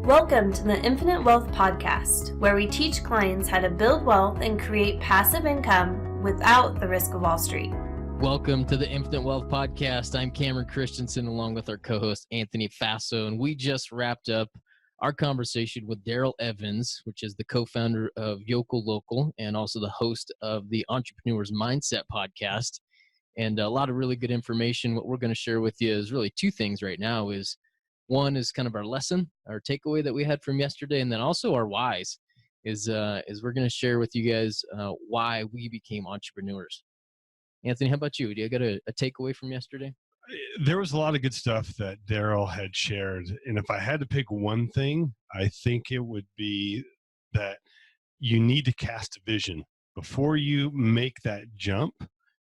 Welcome to the Infinite Wealth Podcast, where we teach clients how to build wealth and create passive income without the risk of Wall Street. Welcome to the Infinite Wealth Podcast. I'm Cameron Christiansen, along with our co-host Anthony Faso, and we just wrapped up our conversation with Darrel Evans, which is the co-founder of Yokel Local and also the host of the Entrepreneur's Mindset Podcast. And a lot of really good information. What we're going to share with you is really two things right now. One is kind of our lesson, our takeaway that we had from yesterday, and then also our whys is we're going to share with you guys why we became entrepreneurs. Anthony, how about you? Do you got a takeaway from yesterday? There was a lot of good stuff that Darrel had shared. And if I had to pick one thing, I think it would be that you need to cast a vision. Before you make that jump,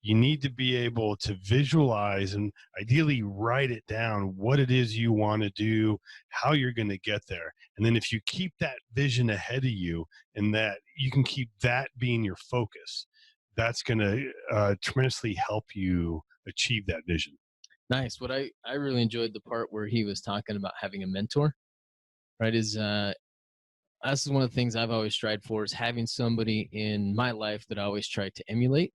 you need to be able to visualize and ideally write it down, what it is you want to do, how you're going to get there. And then if you keep that vision ahead of you and that you can keep that being your focus, that's going to tremendously help you achieve that vision. Nice. What I really enjoyed the part where he was talking about having a mentor, right? This is one of the things I've always strived for, is having somebody in my life that I always try to emulate.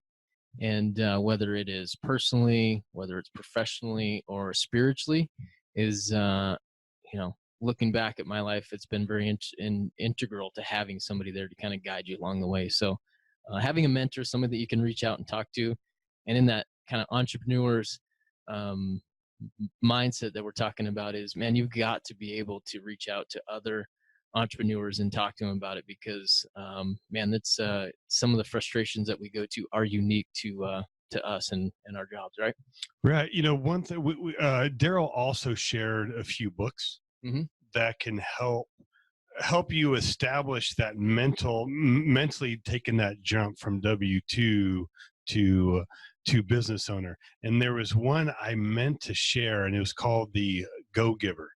And whether it is personally, whether it's professionally or spiritually, is, looking back at my life, it's been very integral to having somebody there to kind of guide you along the way. So having a mentor, somebody that you can reach out and talk to, and in that kind of entrepreneur's mindset that we're talking about is, man, you've got to be able to reach out to other entrepreneurs and talk to them about it, because that's some of the frustrations that we go to are unique to us and our jobs, right? Right. One thing, Darrel also shared a few books that can help you establish that mentally taking that jump from W-2 to business owner. And there was one I meant to share, and it was called The Go-Giver.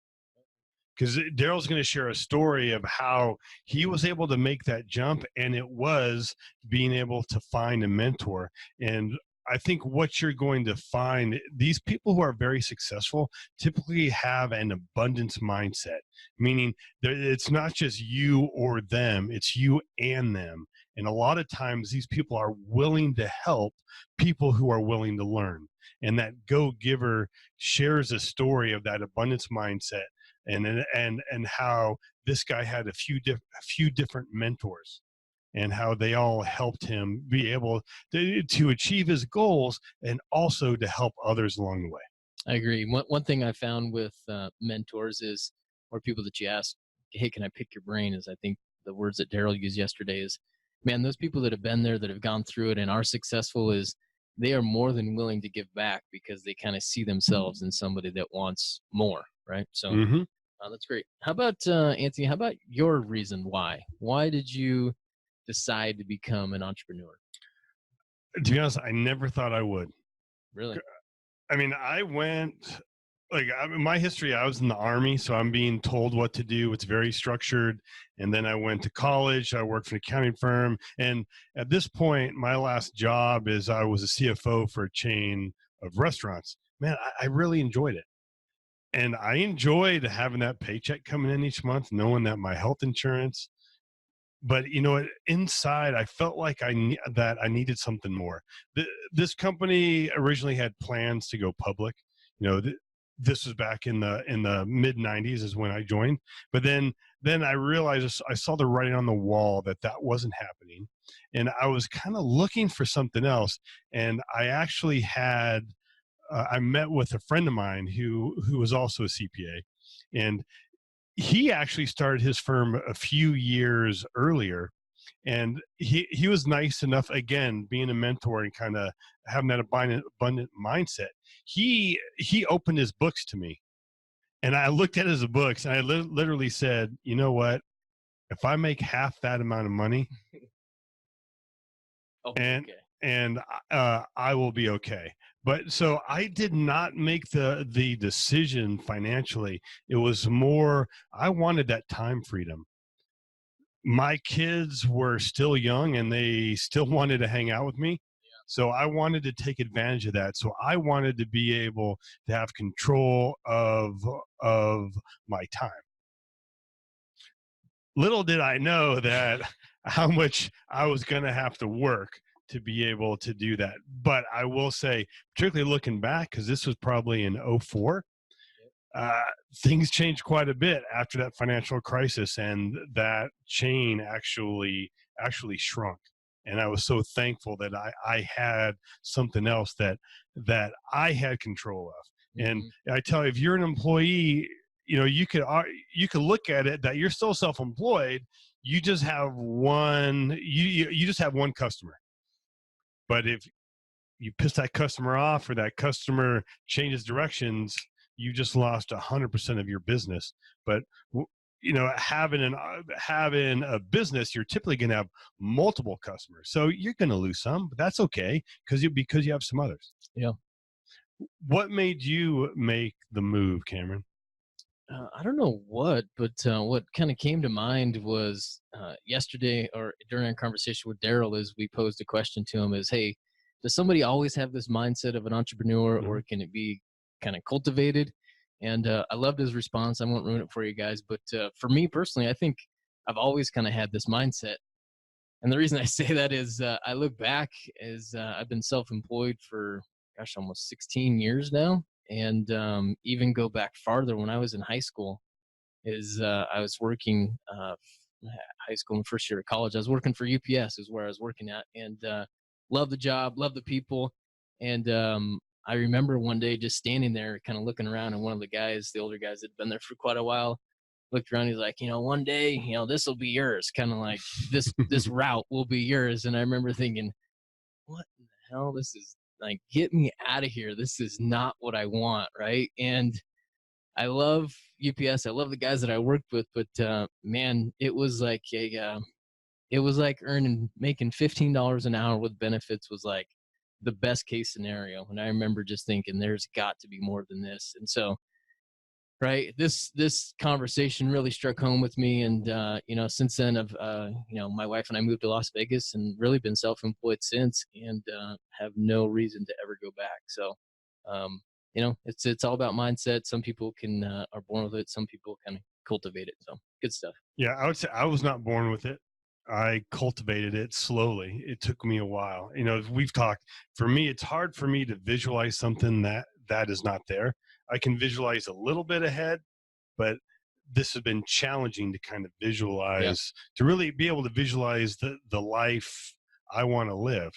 Because Darrel's going to share a story of how he was able to make that jump, and it was being able to find a mentor. And I think what you're going to find, these people who are very successful typically have an abundance mindset, meaning it's not just you or them, it's you and them. And a lot of times these people are willing to help people who are willing to learn. And that Go-Giver shares a story of that abundance mindset, and how this guy had a few different mentors, and how they all helped him be able to achieve his goals and also to help others along the way. I agree. One thing I found with mentors is, or people that you ask, hey, can I pick your brain, is I think the words that Darrel used yesterday is, man, those people that have been there, that have gone through it and are successful, is they are more than willing to give back because they kind of see themselves in somebody that wants more, right? So that's great. How about, Anthony, how about your reason why? Why did you decide to become an entrepreneur? To be honest, I never thought I would. Really? I mean, my history, I was in the Army, so I'm being told what to do. It's very structured. And then I went to college. I worked for an accounting firm. And at this point, my last job is I was a CFO for a chain of restaurants. Man, I really enjoyed it. And I enjoyed having that paycheck coming in each month, knowing that my health insurance. But inside, I felt like I needed something more. This company originally had plans to go public. This was back in the mid 90s is when I joined. But then I realized, I saw the writing on the wall that wasn't happening, and I was kind of looking for something else. And I actually I met with a friend of mine who was also a CPA, and he actually started his firm a few years earlier. And he was nice enough, again, being a mentor and kind of having that abundant mindset. He opened his books to me, and I looked at his books, and I literally said, you know what? If I make half that amount of money, and I will be okay. But so I did not make the decision financially. It was more, I wanted that time freedom. My kids were still young and they still wanted to hang out with me. So I wanted to take advantage of that. So I wanted to be able to have control of my time. little did I know that how much I was going to have to work to be able to do that. But I will say, particularly looking back, because this was probably in '04, things changed quite a bit after that financial crisis, and that chain actually shrunk. And I was so thankful that I had something else that I had control of. And I tell you, if you're an employee, you could look at it that you're still self-employed. You just have one. You just have one customer. But if you piss that customer off, or that customer changes directions, you just lost 100% of your business. But having a business, you're typically going to have multiple customers, so you're going to lose some, but that's okay because you have some others. Yeah. What made you make the move, Cameron? I don't know what, but what kind of came to mind was yesterday, or during our conversation with Darrel, is we posed a question to him: is, hey, does somebody always have this mindset of an entrepreneur, or can it be kind of cultivated? And I loved his response. I won't ruin it for you guys, but for me personally, I think I've always kind of had this mindset. And the reason I say that is I look back as I've been self-employed for, almost 16 years now. And even go back farther, when I was in high school, I was working high school and first year of college. I was working for UPS is where I was working at, and loved the job, loved the people. And I remember one day just standing there kind of looking around, and one of the guys, the older guys that had been there for quite a while, looked around. He's like, one day, this will be yours. Kind of like this route will be yours. And I remember thinking, what in the hell? This is like, get me out of here. This is not what I want. Right. And I love UPS. I love the guys that I worked with, but man, it was like making $15 an hour with benefits was like the best case scenario. And I remember just thinking, there's got to be more than this. And so, right, this conversation really struck home with me. And since then, my wife and I moved to Las Vegas and really been self-employed since, and have no reason to ever go back. So it's all about mindset. Some people are born with it, some people kind of cultivate it. So good stuff. Yeah, I would say I was not born with it. I cultivated it slowly. It took me a while. We've talked, for me, it's hard for me to visualize something that is not there. I can visualize a little bit ahead, but this has been challenging to kind of visualize, to really be able to visualize the life I want to live,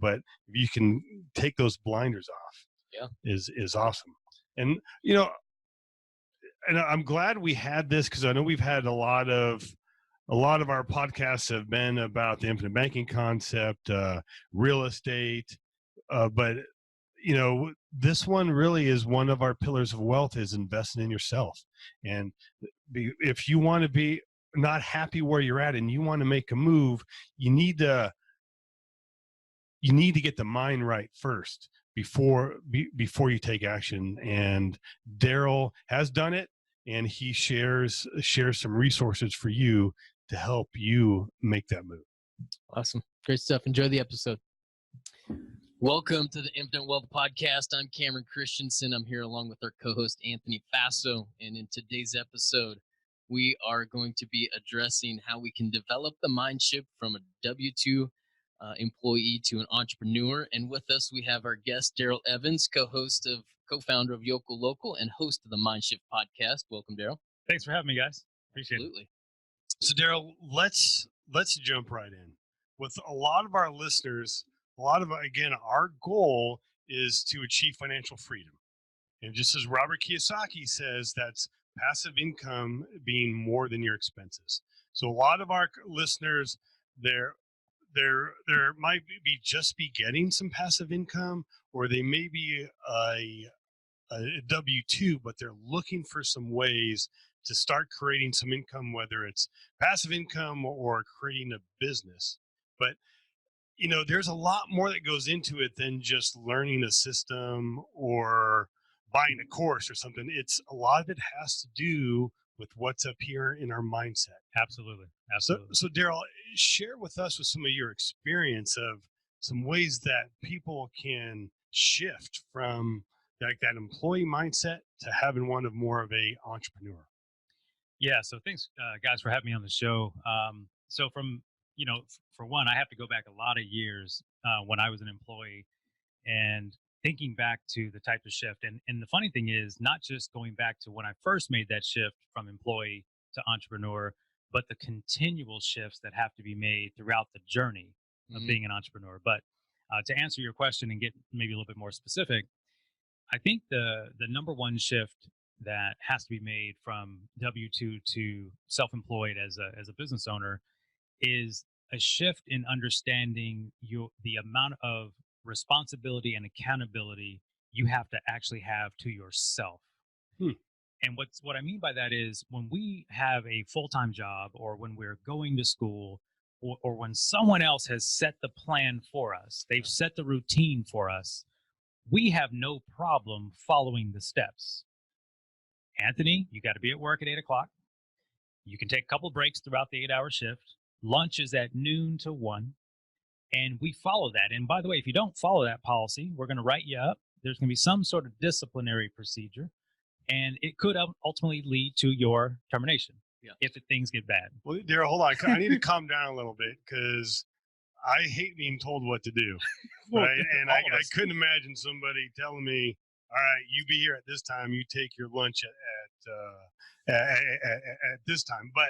but if you can take those blinders off, is awesome. And, and I'm glad we had this, because I know we've had a lot of our podcasts have been about the infinite banking concept, real estate, but this one really is one of our pillars of wealth, is investing in yourself. And if you want to be not happy where you're at and you want to make a move, you need to get the mind right first before you take action. And Darrel has done it, and he shares some resources for you to help you make that move. Awesome. Great stuff. Enjoy the episode. Welcome to the Infinite Wealth Podcast. I'm Cameron Christiansen. I'm here along with our co-host, Anthony Faso. And in today's episode, we are going to be addressing how we can develop the mind shift from a W-2 employee to an entrepreneur. And with us, we have our guest, Darrel Evans, co-founder of Yokel Local and host of the MindShift Podcast. Welcome, Darrel. Thanks for having me, guys. Appreciate Absolutely. it. So, Darrel, let's jump right in. With a lot of our listeners, again, our goal is to achieve financial freedom. And just as Robert Kiyosaki says, that's passive income being more than your expenses. So a lot of our listeners, they're might be just be getting some passive income, or they may be a W-2, but they're looking for some ways to start creating some income, whether it's passive income or creating a business. But there's a lot more that goes into it than just learning a system or buying a course or something. It's a lot of it has to do with what's up here in our mindset. Absolutely. So Darrel, share with us with some of your experience of some ways that people can shift from like that employee mindset to having one of more of a entrepreneur. Yeah. So thanks, guys, for having me on the show. So for one, I have to go back a lot of years when I was an employee and thinking back to the type of shift. And the funny thing is, not just going back to when I first made that shift from employee to entrepreneur, but the continual shifts that have to be made throughout the journey of being an entrepreneur. But to answer your question and get maybe a little bit more specific, I think the number one shift that has to be made from W-2 to self-employed as a business owner is a shift in understanding the amount of responsibility and accountability you have to actually have to yourself. Hmm. And what I mean by that is when we have a full-time job or when we're going to school or when someone else has set the plan for us, they've set the routine for us, we have no problem following the steps. Anthony, you got to be at work at 8 o'clock. You can take a couple breaks throughout the 8-hour shift. Lunch is at noon to 1. And we follow that. And by the way, if you don't follow that policy, we're going to write you up. There's going to be some sort of disciplinary procedure. And it could ultimately lead to your termination if things get bad. Well, Darrel, hold on. I need to calm down a little bit because I hate being told what to do. Right? And I couldn't imagine somebody telling me, all right, you be here at this time, you take your lunch at this time. But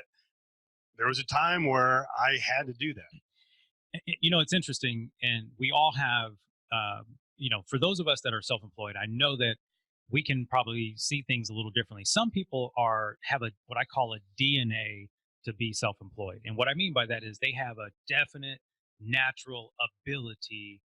there was a time where I had to do that. It's interesting. And we all have, for those of us that are self-employed, I know that we can probably see things a little differently. Some people have what I call a DNA to be self-employed. And what I mean by that is they have a definite natural ability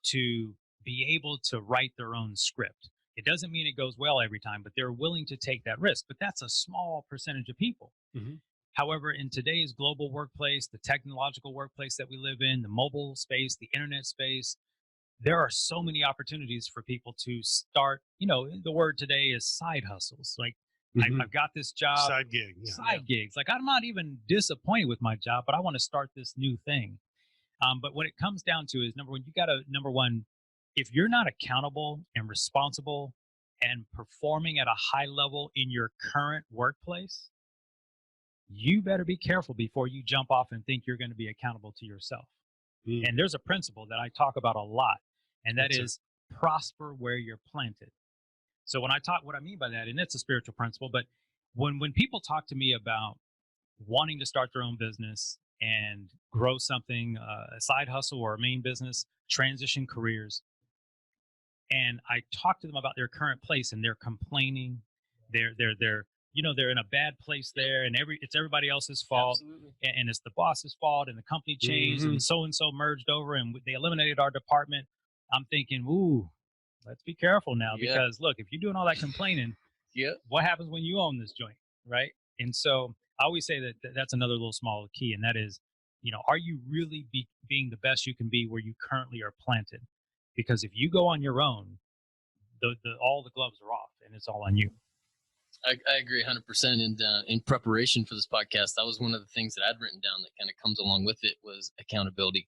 to be able to write their own script. It doesn't mean it goes well every time, but they're willing to take that risk. But that's a small percentage of people. Mm-hmm. However, in today's global workplace, the technological workplace that we live in, the mobile space, the internet space, there are so many opportunities for people to start, the word today is side hustles. Like I've got this job. Side gig. Yeah. Side gigs. Like I'm not even disappointed with my job, but I want to start this new thing. But what it comes down to is number one, if you're not accountable and responsible and performing at a high level in your current workplace, you better be careful before you jump off and think you're going to be accountable to yourself. And there's a principle that I talk about a lot, and that is prosper where you're planted. So when I talk, what I mean by that, and it's a spiritual principle, but when people talk to me about wanting to start their own business and grow something, a side hustle or a main business, transition careers, and I talk to them about their current place and they're complaining, they're in a bad place there, and it's everybody else's fault, and it's the boss's fault, and the company changed, and so merged over, and they eliminated our department. I'm thinking, ooh, let's be careful now, because look, if you're doing all that complaining, what happens when you own this joint, right? And so I always say that that's another little small key, and that is, are you really being the best you can be where you currently are planted? Because if you go on your own, all the gloves are off, and it's all on you. I agree 100%. And in preparation for this podcast, that was one of the things that I'd written down that kind of comes along with it was accountability.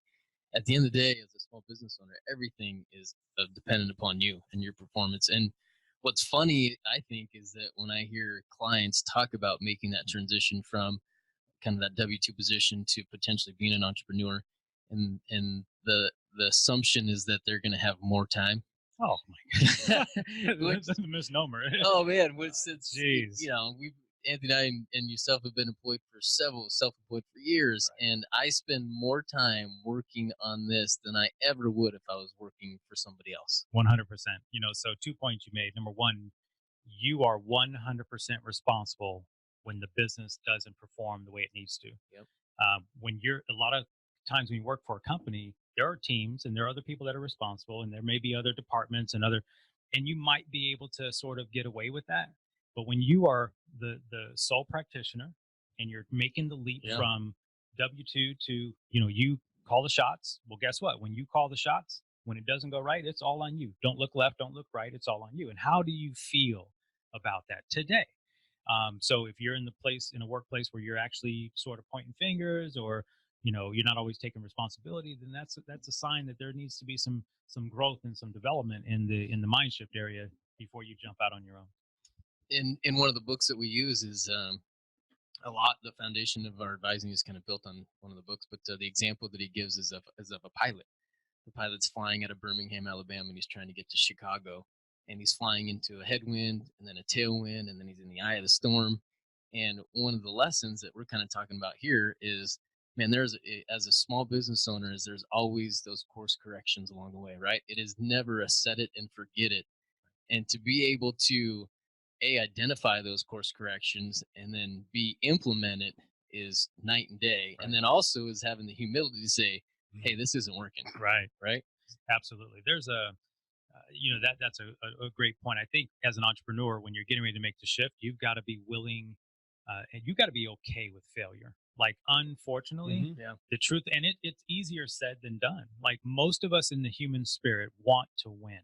At the end of the day, as a small business owner, everything is dependent upon you and your performance. And what's funny, I think, is that when I hear clients talk about making that transition from kind of that W-2 position to potentially being an entrepreneur, and the assumption is that they're going to have more time. Oh my God. That's a misnomer. Oh man, it's jeez. Anthony and I and yourself have been self-employed for years, and I spend more time working on this than I ever would if I was working for somebody else. 100%. So 2 points you made. Number one, you are 100% responsible when the business doesn't perform the way it needs to. Yep. A lot of times when you work for a company, there are teams and there are other people that are responsible, and there may be other departments and you might be able to sort of get away with that. But when you are the sole practitioner and you're making the leap from W-2 to, you call the shots. Well, guess what? When you call the shots, when it doesn't go right, it's all on you. Don't look left, don't look right. It's all on you. And how do you feel about that today? So if you're in a workplace where you're actually sort of pointing fingers, or you're not always taking responsibility, then that's a sign that there needs to be some growth and some development in the MindShift area before you jump out on your own. In one of the books that we use is a lot. The foundation of our advising is kind of built on one of the books, but the example that he gives is of a pilot. The pilot's flying out of Birmingham, Alabama, and he's trying to get to Chicago, and he's flying into a headwind and then a tailwind, and then he's in the eye of the storm. And one of the lessons that we're kind of talking about here is, man, as a small business owner, there's always those course corrections along the way, right? It is never a set it and forget it. And to be able to identify those course corrections and then implement it is night and day. Right. And then also is having the humility to say, hey, this isn't working. Right. Absolutely. There's that's a great point. I think as an entrepreneur, when you're getting ready to make the shift, you've got to be willing and you've got to be okay with failure. Like, unfortunately, the truth, and it's easier said than done. Like, most of us in the human spirit want to win.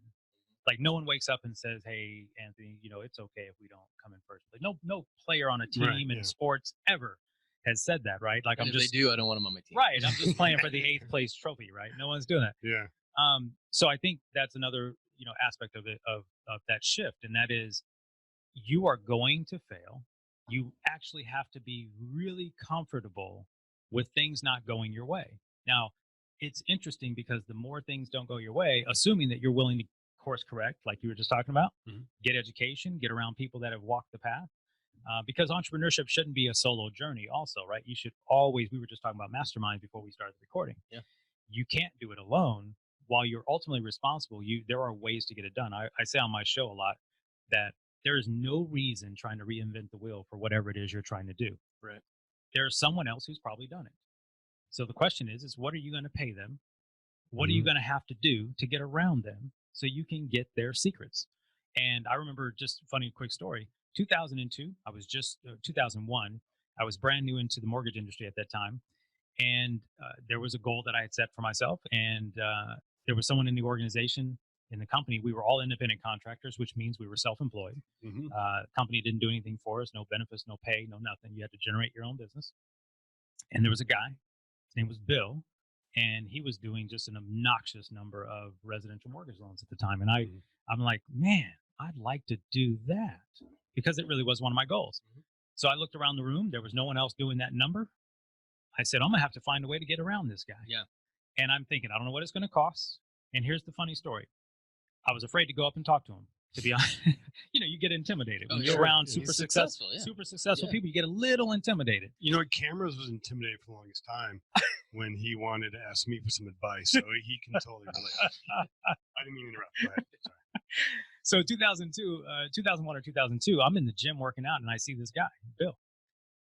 Like, no one wakes up and says, hey, Anthony, it's okay if we don't come in first. Like, no player on a team in sports ever has said that, right? Like, and if they do, I don't want them on my team. Right. I'm just playing for the 8th place trophy, right? No one's doing that. Yeah. So I think that's another, aspect of it, of that shift. And that is, you are going to fail. You actually have to be really comfortable with things not going your way. Now, it's interesting because the more things don't go your way, assuming that you're willing to course correct, like you were just talking about, get education, get around people that have walked the path, because entrepreneurship shouldn't be a solo journey also, right? You should always, we were just talking about masterminds before we started recording. Yeah. You can't do it alone. While you're ultimately responsible, there are ways to get it done. I say on my show a lot that there is no reason trying to reinvent the wheel for whatever it is you're trying to do. Right. There's someone else who's probably done it. So the question is what are you going to pay them? What are you going to have to do to get around them so you can get their secrets? And I remember, just funny quick story, 2002, 2001, I was brand new into the mortgage industry at that time. And there was a goal that I had set for myself. And there was someone in the organization, in the company. We were all independent contractors, which means we were self-employed. The company didn't do anything for us, no benefits, no pay, no nothing. You had to generate your own business. And there was a guy, his name was Bill, and he was doing just an obnoxious number of residential mortgage loans at the time. And I'm like, man, I'd like to do that, because it really was one of my goals. So I looked around the room. There was no one else doing that number. I said, I'm going to have to find a way to get around this guy. Yeah. And I'm thinking, I don't know what it's going to cost. And here's the funny story. I was afraid to go up and talk to him, to be honest. You get intimidated. When you're around super successful people, you get a little intimidated. Cameras was intimidated for the longest time when he wanted to ask me for some advice. So he can totally relate. I didn't mean to interrupt. Go ahead. Sorry. So 2001 or 2002, I'm in the gym working out, and I see this guy, Bill.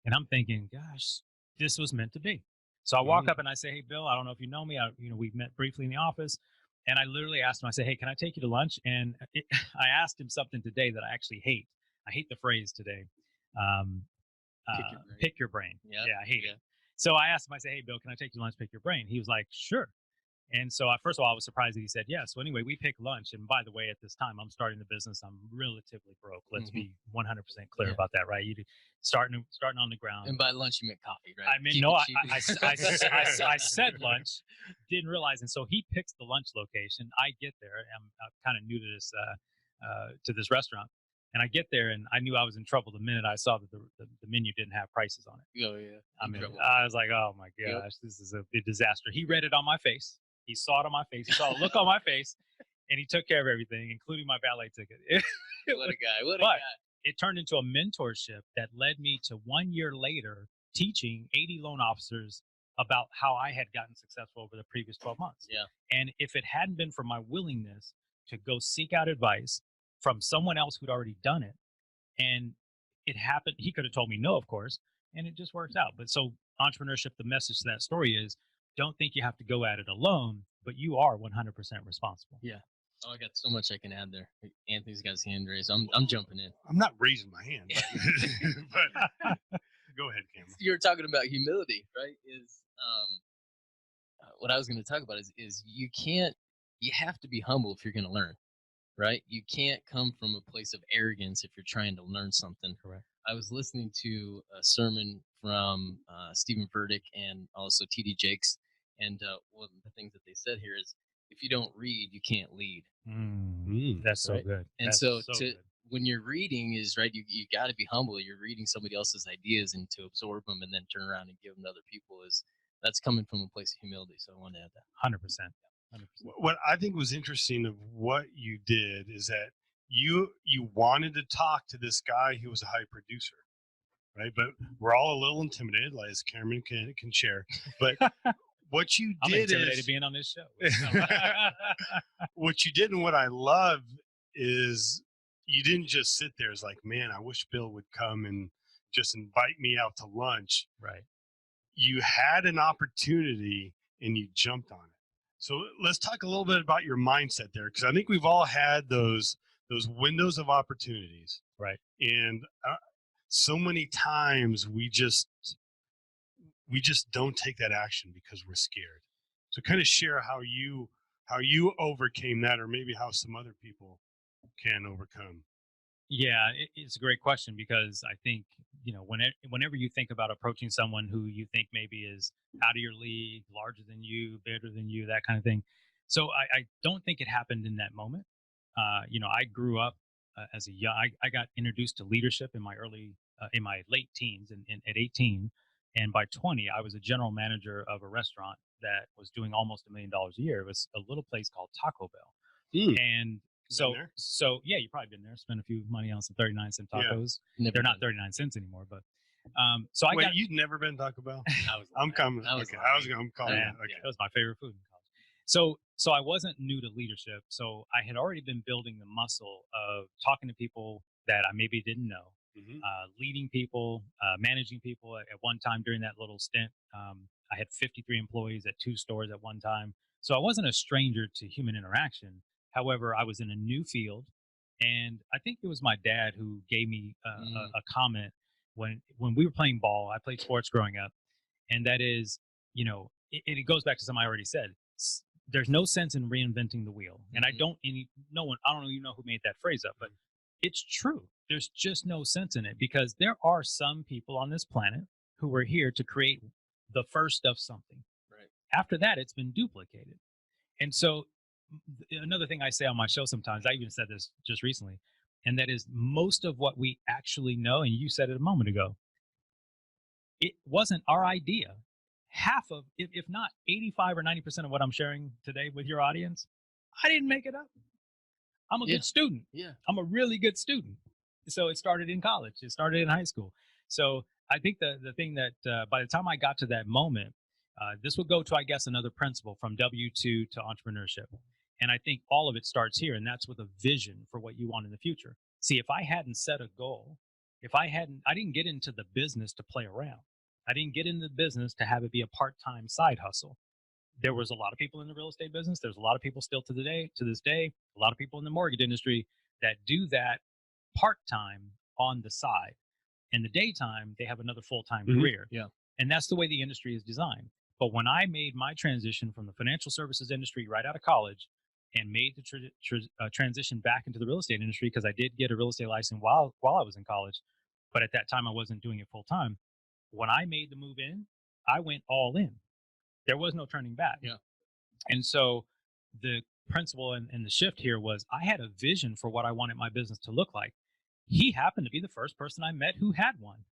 And I'm thinking, gosh, this was meant to be. So I walk up and I say, hey, Bill, I don't know if you know me. We met briefly in the office. And I literally asked him, I said, hey, can I take you to lunch? And I asked him something today that I actually hate. I hate the phrase today. Pick your brain. Yeah, I hate it. So I asked him, I said, hey, Bill, can I take you to lunch, pick your brain? He was like, sure. And so first of all, I was surprised that he said yes. So anyway, we picked lunch. And by the way, at this time, I'm starting the business. I'm relatively broke. Let's be 100% clear about that, right? You starting on the ground. And by lunch, you meant coffee, right? I mean, no, I said lunch, didn't realize. And so he picks the lunch location. I get there. I'm kind of new to this restaurant. And I get there, and I knew I was in trouble the minute I saw that the menu didn't have prices on it. Oh, yeah. I was like, oh, my gosh, This is a big disaster. He read it on my face. He saw it on my face. He saw a look on my face, and he took care of everything, including my valet ticket. What a guy. It turned into a mentorship that led me to 1 year later teaching 80 loan officers about how I had gotten successful over the previous 12 months. Yeah. And if it hadn't been for my willingness to go seek out advice from someone else who'd already done it, and it happened, he could have told me no, of course, and it just works out. But so entrepreneurship, the message to that story is, don't think you have to go at it alone, but you are 100% responsible. Yeah. Oh, I got so much I can add there. Anthony's got his hand raised. I'm jumping in. I'm not raising my hand, but go ahead, Cameron. You were talking about humility, right? What I was going to talk about is you have to be humble if you're going to learn, right? You can't come from a place of arrogance if you're trying to learn something. Correct. I was listening to a sermon from Stephen Furtick and also T.D. Jakes, and one of the things that they said here is, if you don't read, you can't lead. That's so good. And that's so good. when you're reading is right, you got to be humble. You're reading somebody else's ideas and to absorb them and then turn around and give them to other people that's coming from a place of humility. So I want to add that. 100%. What I think was interesting of what you did is that you wanted to talk to this guy who was a high producer, right? But we're all a little intimidated, like as Cameron can share. But what you I'm did intimidated being on this show. what you did and what I love is you didn't just sit there as like, man, I wish Bill would come and just invite me out to lunch. Right. You had an opportunity and you jumped on it. So let's talk a little bit about your mindset there, because I think we've all had those windows of opportunities. Right. And so many times we just don't take that action because we're scared. So kind of share how you overcame that, or maybe how some other people can overcome. Yeah, it's a great question, because I think, whenever you think about approaching someone who you think maybe is out of your league, larger than you, better than you, that kind of thing. So I don't think it happened in that moment. I grew up as a young, I got introduced to leadership in my late teens and at 18. And by 20, I was a general manager of a restaurant that was doing almost $1 million a year. It was a little place called Taco Bell. And so yeah, you've probably been there, spent a few money on some 39-cent tacos. Yeah. They're not 39 cents anymore, but you've never been Taco Bell? I'm coming. I'm calling. Yeah, Okay. That was my favorite food in college. So I wasn't new to leadership. So I had already been building the muscle of talking to people that I maybe didn't know, leading people, managing people. At one time during that little stint, I had 53 employees at 2 stores at one time. So I wasn't a stranger to human interaction. However, I was in a new field, and I think it was my dad who gave me a comment when we were playing ball. I played sports growing up, and that is, it goes back to something I already said. There's no sense in reinventing the wheel, and I don't even know who made that phrase up, but it's true. There's just no sense in it, because there are some people on this planet who are here to create the first of something. Right. After that, it's been duplicated, and so. Another thing I say on my show sometimes, I even said this just recently, and that is most of what we actually know, and you said it a moment ago, it wasn't our idea. Half of, if not 85 or 90% of what I'm sharing today with your audience, I didn't make it up. I'm a good student. Yeah. I'm a really good student. So it started in college. It started in high school. So I think the thing that by the time I got to that moment, this would go to, I guess, another principle from W2 to entrepreneurship. And I think all of it starts here, and that's with a vision for what you want in the future. See, if I hadn't set a goal, I didn't get into the business to play around. I didn't get into the business to have it be a part-time side hustle. There was a lot of people in the real estate business. There's a lot of people still to this day, a lot of people in the mortgage industry that do that part-time on the side. In the daytime, they have another full-time career. Yeah. And that's the way the industry is designed. But when I made my transition from the financial services industry right out of college and made the transition back into the real estate industry, because I did get a real estate license while I was in college, but at that time I wasn't doing it full time. When I made the move in, I went all in. There was no turning back. Yeah. And so the principle and the shift here was I had a vision for what I wanted my business to look like. He happened to be the first person I met who had one.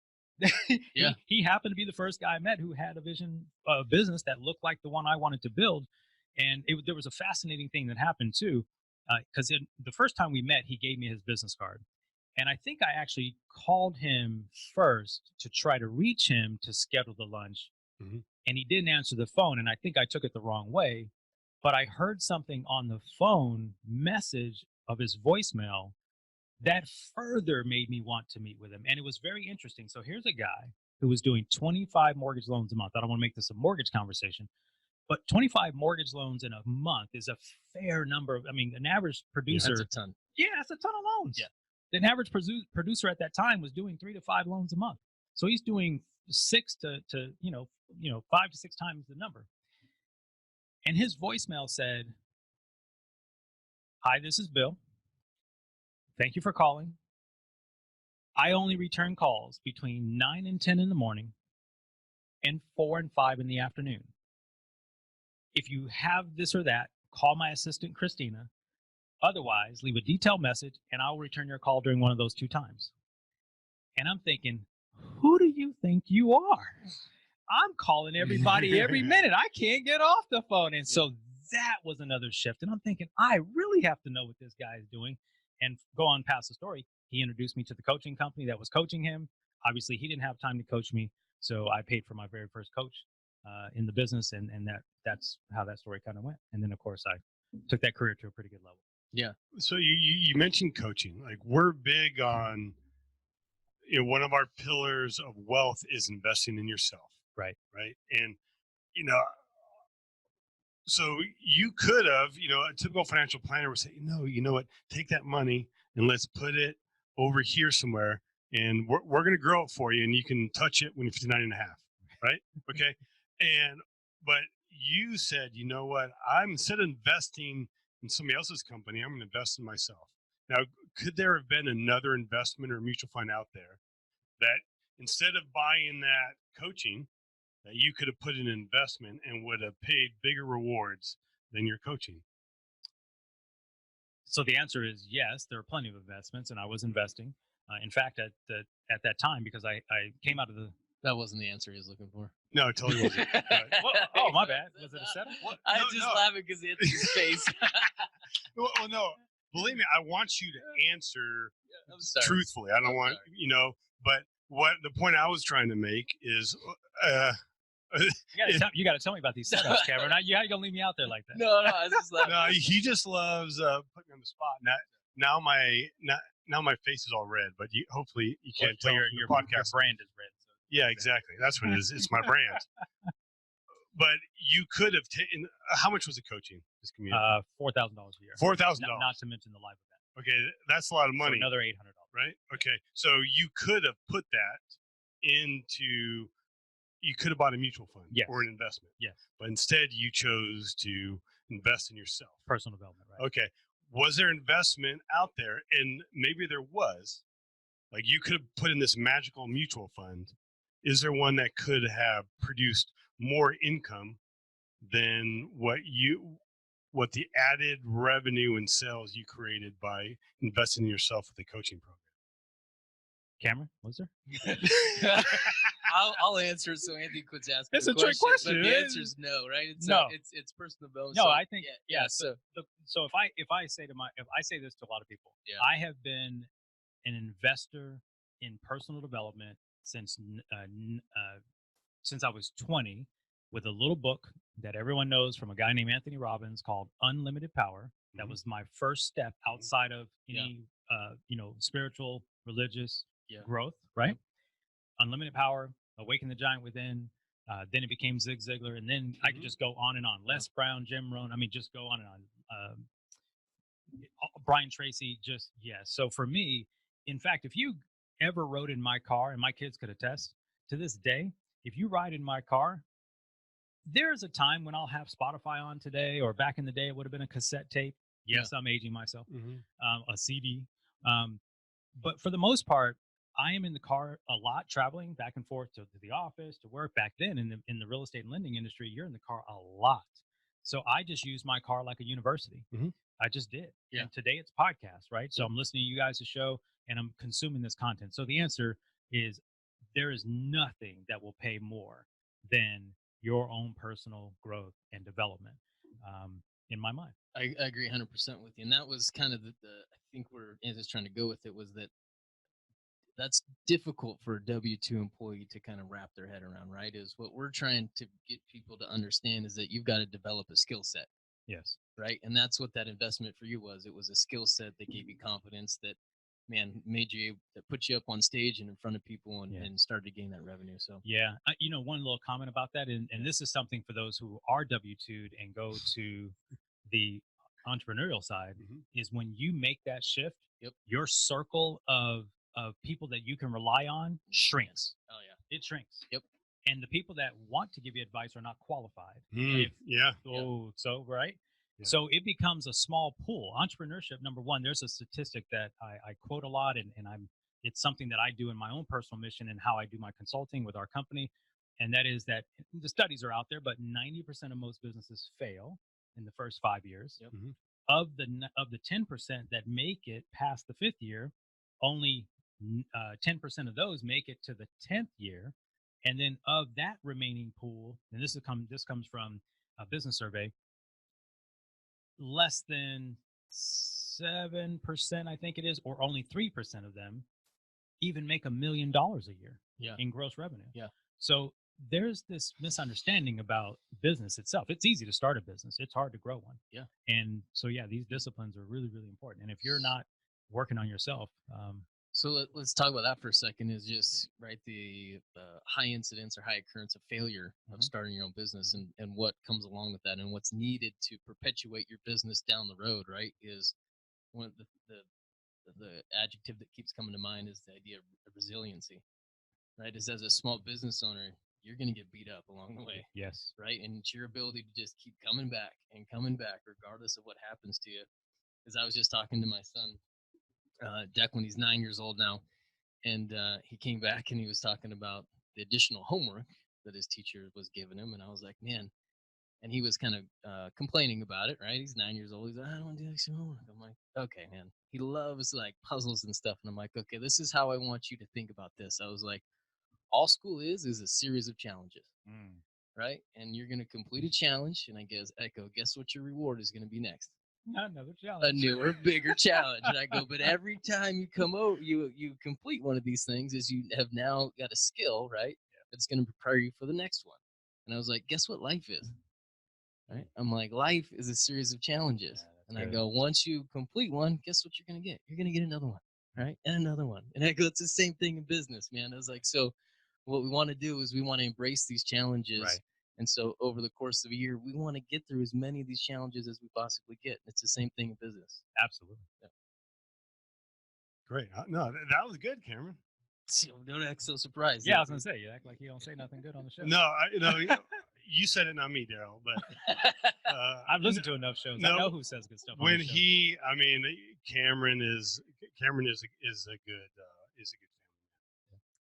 Yeah. He happened to be the first guy I met who had a vision of business that looked like the one I wanted to build. And there was a fascinating thing that happened too, because the first time we met, he gave me his business card. And I think I actually called him first to try to reach him to schedule the lunch. And he didn't answer the phone. And I think I took it the wrong way. But I heard something on the phone message of his voicemail that further made me want to meet with him. And it was very interesting. So here's a guy who was doing 25 mortgage loans a month. I don't want to make this a mortgage conversation, but 25 mortgage loans in a month is a fair number of, an average producer. That's a ton. Yeah, that's a ton of loans. Yeah. An average producer at that time was doing 3 to 5 loans a month. So he's doing 6 to 5 to 6 times the number. And his voicemail said, "Hi, this is Bill. Thank you for calling. I only return calls between 9 and 10 in the morning and 4 and 5 in the afternoon. If you have this or that, call my assistant, Christina, Otherwise, leave a detailed message and I'll return your call during one of those 2 times. And I'm thinking, who do you think you are? I'm calling everybody every minute. I can't get off the phone. And so that was another shift. And I'm thinking, I really have to know what this guy is doing. And go on past the story. He introduced me to the coaching company that was coaching him. Obviously, he didn't have time to coach me. So I paid for my very first coach in the business. And that's how that story kind of went. And then, of course, I took that career to a pretty good level. Yeah. So you mentioned coaching. Like, we're big on, one of our pillars of wealth is investing in yourself. Right. Right. And, so you could have, a typical financial planner would say, no, you know what, take that money and let's put it over here somewhere, and we're going to grow it for you, and you can touch it when you're 59 and a half. Right. Okay. But you said, you know what, instead of investing in somebody else's company, I'm going to invest in myself. Now, could there have been another investment or mutual fund out there that instead of buying that coaching, that you could have put in an investment and would have paid bigger rewards than your coaching? So the answer is yes. There are plenty of investments, and I was investing. In fact, at that time, because I came out of the. That wasn't the answer he was looking for. No, it totally wasn't. Oh, my bad. Was it a setup? I'm just laughing because Anthony's face. Well, no. Believe me, I want you to answer truthfully. I don't want, sorry. But what the point I was trying to make is, you got to tell me about these setups, Cameron. How you gonna leave me out there like that? No, I was just laughing. No, he just loves putting me on the spot. Now my face is all red, but hopefully you can't tell your podcast. Your brand is red. So yeah, exactly. That's what it is. It's my brand. But you could have taken. How much was the coaching? This community? $4,000 a year. $4,000. Not to mention the live event. Okay, that's a lot of money. So another $800. Right. Okay, so you could have put that into. You could have bought a mutual fund or an investment. Yes. But instead, you chose to invest in yourself. Personal development. Right. Okay. Was there investment out there? And maybe there was. Like, you could have put in this magical mutual fund. Is there one that could have produced more income than what the added revenue and sales you created by investing in yourself with the coaching program? Cameron, was there? I'll answer so Anthony quits asking. It's a trick question. But the answer is no, right? It's personal development. No, I think So if I say this to a lot of people, I have been an investor in personal development since I was 20, with a little book that everyone knows from a guy named Anthony Robbins called Unlimited Power. That was my first step outside of any spiritual, religious growth, right? Unlimited Power, Awaken the Giant Within. Then it became Zig Ziglar, and then I could just go on and on. Les Brown, Jim Rohn. I mean, just go on and on. Brian Tracy, So for me, in fact, if you ever rode in my car, and my kids could attest to this day, if you ride in my car, there's a time when I'll have Spotify on today, or back in the day, it would have been a cassette tape. Yes, I'm aging myself. A CD. But for the most part, I am in the car a lot, traveling back and forth to the office, to work. Back then in the real estate and lending industry, you're in the car a lot. So I just used my car like a university. I just did. Yeah. And today it's podcast, right? So I'm listening to you guys' show and I'm consuming this content. So the answer is, there is nothing that will pay more than your own personal growth and development, in my mind. I agree 100% with you. And that was kind of I think where Anthony's trying to go with it, was that's difficult for a W-2 employee to kind of wrap their head around, right? Is what we're trying to get people to understand is that you've got to develop a skill set. Yes. Right. And that's what that investment for you was. It was a skill set that gave you confidence, that, man, that put you up on stage and in front of people and started to gain that revenue. So, one little comment about that. And this is something for those who are W-2'd and go to the entrepreneurial side, is when you make that shift, your circle of people that you can rely on shrinks. Oh yeah. It shrinks. Yep. And the people that want to give you advice are not qualified. Right. Yeah. So it becomes a small pool. Entrepreneurship, number one, there's a statistic that I quote a lot, and it's something that I do in my own personal mission and how I do my consulting with our company. And that is that the studies are out there, but 90% of most businesses fail in the first 5 years. Yep. of the 10% that make it past the 5th year, only 10% of those make it to the 10th year. And then of that remaining pool, and this comes from a business survey, less than 7%, I think it is, or only 3% of them even make $1 million a year in gross revenue. Yeah. So there's this misunderstanding about business itself. It's easy to start a business. It's hard to grow one. Yeah. And so, these disciplines are really, really important. And if you're not working on yourself, so let's talk about that for a second. Is just right the high incidence or high occurrence of failure of starting your own business, and what comes along with that, and what's needed to perpetuate your business down the road. Right, is one of the adjective that keeps coming to mind is the idea of resiliency. Right, is as a small business owner, you're going to get beat up along the way. Yes. Right, and it's your ability to just keep coming back and coming back, regardless of what happens to you. Because I was just talking to my son, Declan, he's 9 years old now, and he came back and he was talking about the additional homework that his teacher was giving him, and I was like, man, and he was kind of complaining about it, right? He's 9 years old. He's like, I don't want to do extra homework. I'm like, okay, man. He loves like puzzles and stuff, and I'm like, okay, this is how I want you to think about this. I was like, all school is a series of challenges, right? And you're going to complete a challenge, and I guess what your reward is going to be next? Another challenge. A newer, bigger challenge. And I go, but every time you come over, you complete one of these things, is you have now got a skill, right? That's going to prepare you for the next one. And I was like, guess what life is? Right? I'm like, life is a series of challenges. And good. I go, once you complete one, guess what you're going to get? You're going to get another one, right? And another one. And I go, it's the same thing in business, man. I was like, so what we want to do is we want to embrace these challenges. Right. And so over the course of a year, we want to get through as many of these challenges as we possibly get. It's the same thing in business. Absolutely. Yeah. Great. No, that was good, Cameron. Don't act so surprised. Yeah, I was going to say, you act like you don't say nothing good on the show. No, you said it, not me, Darrell. But I've listened to enough shows. I know who says good stuff. When Cameron is a good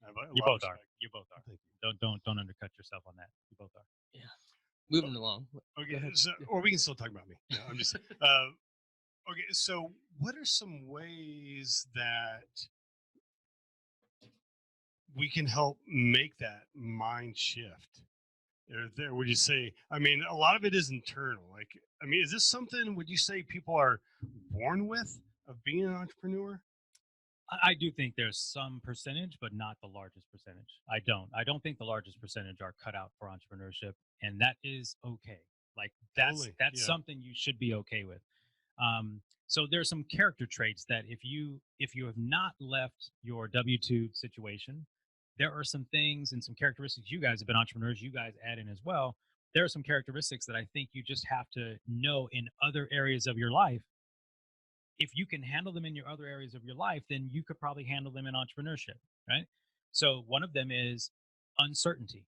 family. You both are. You both are. Don't undercut yourself on that. You both are. Yeah. Moving along. Okay, or we can still talk about me. No, I'm just okay. So, what are some ways that we can help make that mind shift? There, would you say? I mean, a lot of it is internal. Like, I mean, is this something? Would you say people are born with of being an entrepreneur? I do think there's some percentage, but not the largest percentage. I don't think the largest percentage are cut out for entrepreneurship, and that is okay. Like that's something you should be okay with. So there's some character traits that if you have not left your W-2 situation, there are some things and some characteristics. You guys have been entrepreneurs. You guys add in as well. There are some characteristics that I think you just have to know in other areas of your life. If you can handle them in your other areas of your life, then you could probably handle them in entrepreneurship, right? So one of them is uncertainty.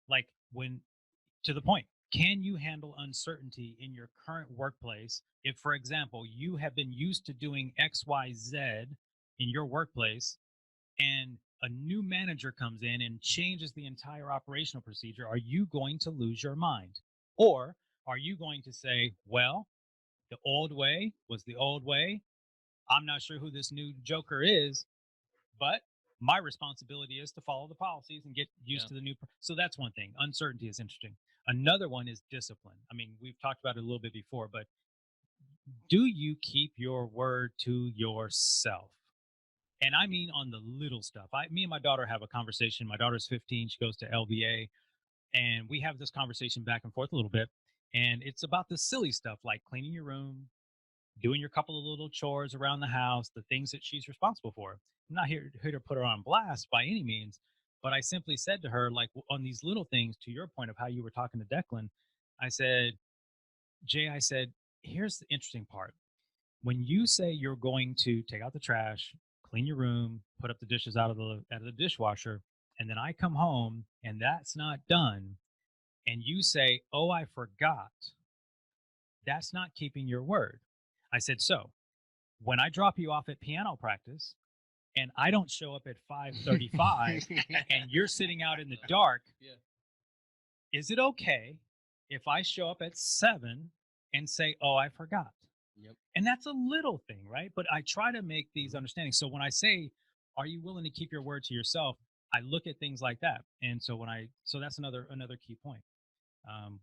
Like to the point, can you handle uncertainty in your current workplace? If, for example, you have been used to doing X, Y, Z in your workplace, and a new manager comes in and changes the entire operational procedure, are you going to lose your mind? Or are you going to say, well, the old way was the old way. I'm not sure who this new joker is, but my responsibility is to follow the policies and get used to the new. So that's one thing. Uncertainty is interesting. Another one is discipline. I mean, we've talked about it a little bit before, but do you keep your word to yourself? And I mean on the little stuff. Me and my daughter have a conversation. My daughter's 15. She goes to LBA. And we have this conversation back and forth a little bit. And it's about the silly stuff like cleaning your room, doing your couple of little chores around the house, the things that she's responsible for. I'm not here to put her on blast by any means, but I simply said to her, like on these little things, to your point of how you were talking to Declan, I said, Jay, here's the interesting part. When you say you're going to take out the trash, clean your room, put up the dishes out of the dishwasher, and then I come home and that's not done, and you say, oh, I forgot, that's not keeping your word. I said, so when I drop you off at piano practice and I don't show up at 5:35 and you're sitting out in the dark, is it okay if I show up at 7 and say, oh, I forgot? Yep. And that's a little thing, right? But I try to make these understandings. So when I say, are you willing to keep your word to yourself? I look at things like that. And so so that's another key point.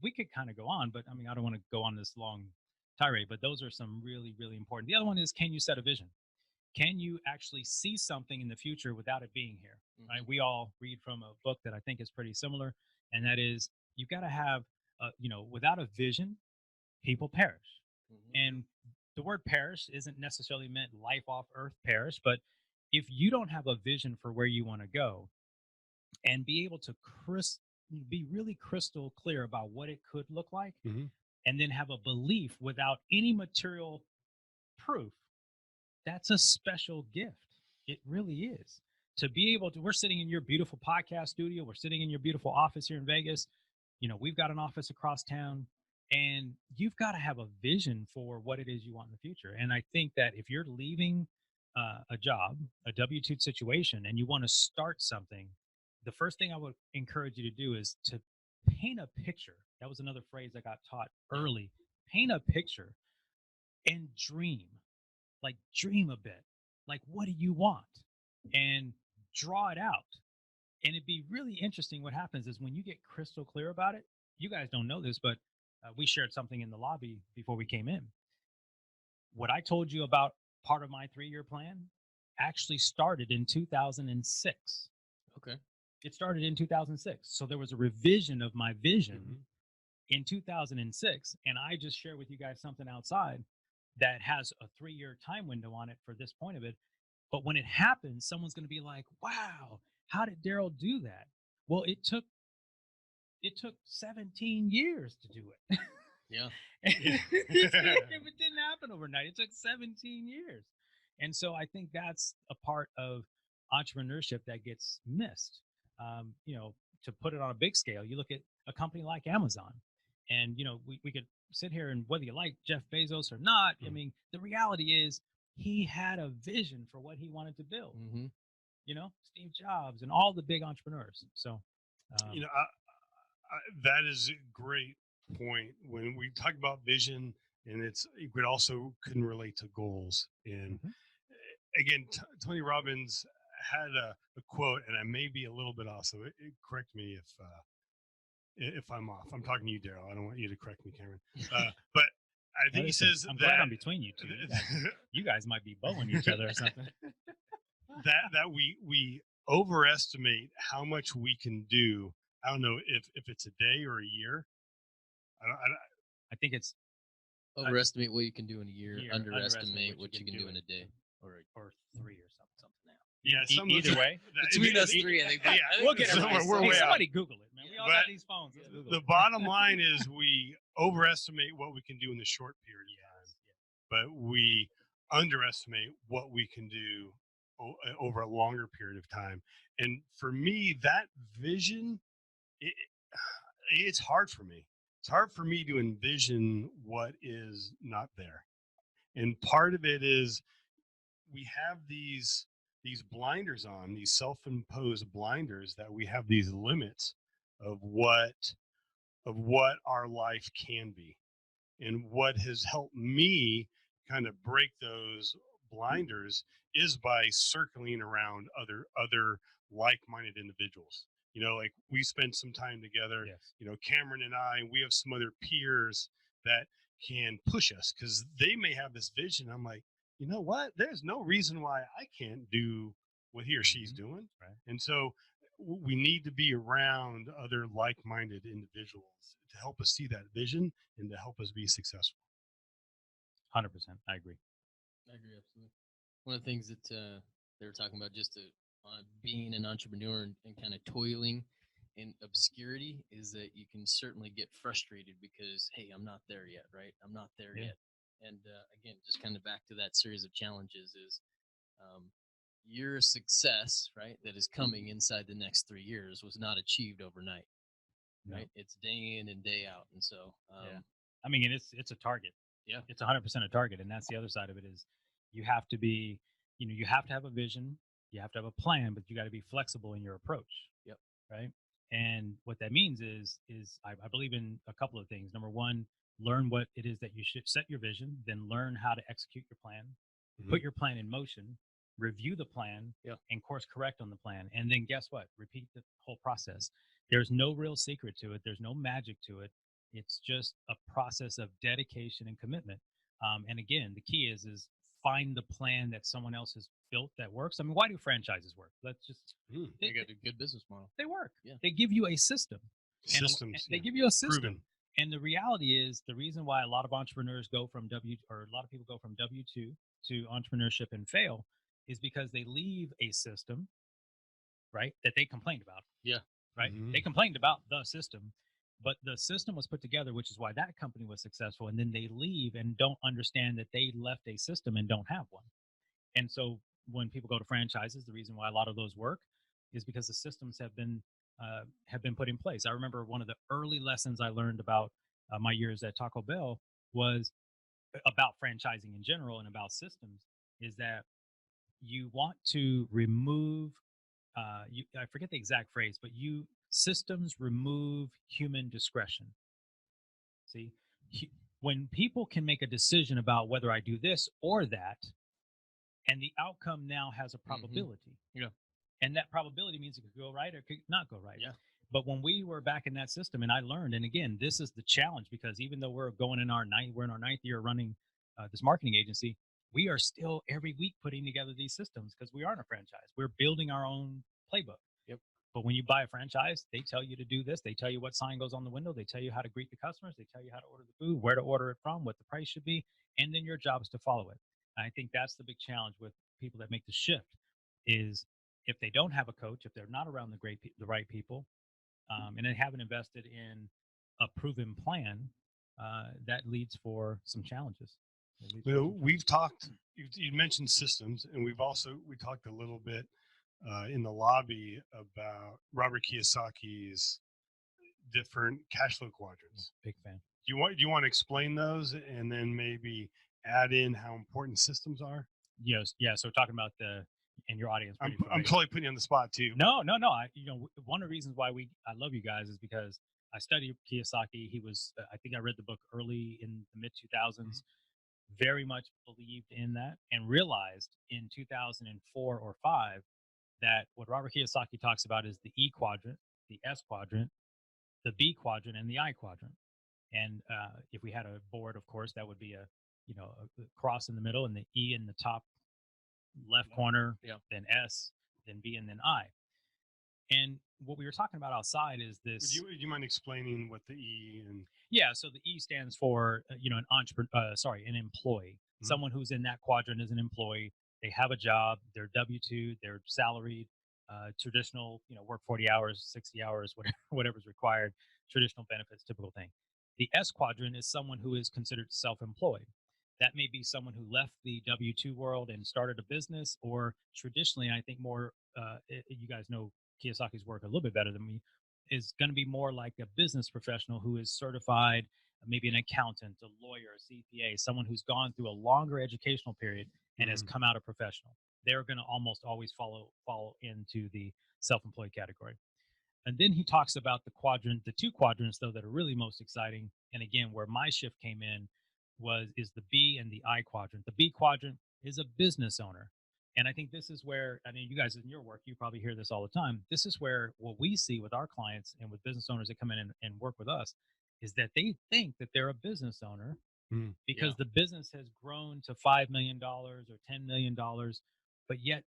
We could kind of go on, but I mean, I don't want to go on this long tirade, but those are some really, really important. The other one is, can you set a vision? Can you actually see something in the future without it being here? Right? We all read from a book that I think is pretty similar, and that is, you've got to have, without a vision, people perish. And the word perish isn't necessarily meant life off earth perish, but if you don't have a vision for where you want to go and be able to be really crystal clear about what it could look like, and then have a belief without any material proof, that's a special gift. It really is. To be able to, we're sitting in your beautiful podcast studio, we're sitting in your beautiful office here in Vegas. We've got an office across town, and you've got to have a vision for what it is you want in the future. And I think that if you're leaving a job, a W-2 situation, and you want to start something, the first thing I would encourage you to do is to paint a picture. That was another phrase I got taught early. Paint a picture and dream. Like, dream a bit. Like, what do you want? And draw it out. And it'd be really interesting. What happens is when you get crystal clear about it, you guys don't know this, but we shared something in the lobby before we came in. What I told you about part of my 3-year plan actually started in 2006. Okay. It started in 2006. So there was a revision of my vision in 2006. And I just shared with you guys something outside that has a 3-year time window on it for this point of it. But when it happens, someone's going to be like, wow, how did Darrel do that? Well, it took 17 years to do it. Yeah. It didn't happen overnight. It took 17 years. And so I think that's a part of entrepreneurship that gets missed. To put it on a big scale, you look at a company like Amazon, and, we could sit here, and whether you like Jeff Bezos or not, I mean, the reality is he had a vision for what he wanted to build. Steve Jobs and all the big entrepreneurs. So, that is a great point. When we talk about vision, and it also couldn't relate to goals. And again, Tony Robbins had a quote, and I may be a little bit off, so correct me if I'm off. I'm talking to you, Darrel. I don't want you to correct me, Cameron. But I think he says I'm that glad I'm between you two. You guys might be bowing each other or something. that we overestimate how much we can do. I don't know if it's a day or a year. I think it's overestimate what you can do in a year, underestimate what you can do in a day, or 3 or something now. Yeah, either way. Between us three, I think we'll get it. We're way somebody Google it, man. We all got these phones. The bottom line is we overestimate what we can do in the short period of time, but we underestimate what we can do over a longer period of time. And for me, that vision, it's hard for me. It's hard for me to envision what is not there. And part of it is we have these blinders on, these self-imposed blinders, that we have these limits of what our life can be. And what has helped me kind of break those blinders is by circling around other like-minded individuals. Like, we spent some time together. Yes. Cameron and I, we have some other peers that can push us because they may have this vision. I'm like, you know what? There's no reason why I can't do what he or she's doing. Right. And so we need to be around other like-minded individuals to help us see that vision and to help us be successful. 100%. I agree. Absolutely. One of the things that they were talking about, just being an entrepreneur and kind of toiling in obscurity, is that you can certainly get frustrated because, hey, I'm not there yet, right? I'm not there yet. And again, just kind of back to that series of challenges is your success, right, that is coming inside the next 3 years was not achieved overnight, right? It's day in and day out. And so, I mean, it's a target. Yeah. It's 100% a target. And that's the other side of it is you have to be, you have to have a vision, you have to have a plan, but you got to be flexible in your approach. Yep. Right. And what that means is I believe in a couple of things. Number one, learn what it is that you should set your vision, then learn how to execute your plan, put your plan in motion, review the plan, and course correct on the plan. And then guess what? Repeat the whole process. There's no real secret to it. There's no magic to it. It's just a process of dedication and commitment. And again, the key is find the plan that someone else has built that works. I mean, why do franchises work? Let's just they got a good business model. They work. Yeah. They give you a system. Systems. They give you a system. Proven. And the reality is, the reason why a lot of entrepreneurs go from a lot of people go from W-2 to entrepreneurship and fail is because they leave a system, right, that they complained about. Yeah. Right. They complained about the system, but the system was put together, which is why that company was successful. And then they leave and don't understand that they left a system and don't have one. And so when people go to franchises, the reason why a lot of those work is because the systems have been put in place. I remember one of the early lessons I learned about my years at Taco Bell was about franchising in general and about systems, is that you want to remove, I forget the exact phrase, but systems remove human discretion. See, when people can make a decision about whether I do this or that, and the outcome now has a probability. Yeah. And that probability means it could go right or it could not go right. Yeah. But when we were back in that system, and I learned, and again, this is the challenge, because even though we're in our ninth year running this marketing agency, we are still every week putting together these systems because we aren't a franchise. We're building our own playbook. Yep. But when you buy a franchise, they tell you to do this. They tell you what sign goes on the window. They tell you how to greet the customers. They tell you how to order the food, where to order it from, what the price should be. And then your job is to follow it. And I think that's the big challenge with people that make the shift is if they don't have a coach, if they're not around the right people, and they haven't invested in a proven plan, that leads for some challenges. We've talked, you mentioned systems, and we talked a little bit in the lobby about Robert Kiyosaki's different cash flow quadrants. Big fan. Do you want to explain those and then maybe add in how important systems are? Yes. Yeah. So talking about and your audience. I'm totally putting you on the spot too. No. One of the reasons why I love you guys is because I studied Kiyosaki. He was, I think I read the book early in the mid 2000s, very much believed in that, and realized in 2004 or 5 that what Robert Kiyosaki talks about is the E quadrant, the S quadrant, the B quadrant, and the I quadrant. And if we had a board, of course, that would be a cross in the middle, and the E in the top left corner, then S, then B, and then I. And what we were talking about outside is this. Would you mind explaining what the E and? Yeah, so the E stands for an employee, someone who's in that quadrant is an employee. They have a job, they're W-2, they're salaried, traditional, work 40 hours, 60 hours, whatever's required, traditional benefits, typical thing. The S quadrant is someone who is considered self-employed. That may be someone who left the W-2 world and started a business, or traditionally, I think more, you guys know Kiyosaki's work a little bit better than me, is going to be more like a business professional who is certified, maybe an accountant, a lawyer, a CPA, someone who's gone through a longer educational period and has come out a professional. They're going to almost always fall into the self-employed category. And then he talks about the two quadrants, though, that are really most exciting. And again, where my shift came in is the B and the I quadrant. The B quadrant is a business owner. And I think this is where, you guys in your work, you probably hear this all the time. This is where what we see with our clients and with business owners that come in and work with us is that they think that they're a business owner because the business has grown to $5 million or $10 million, but yet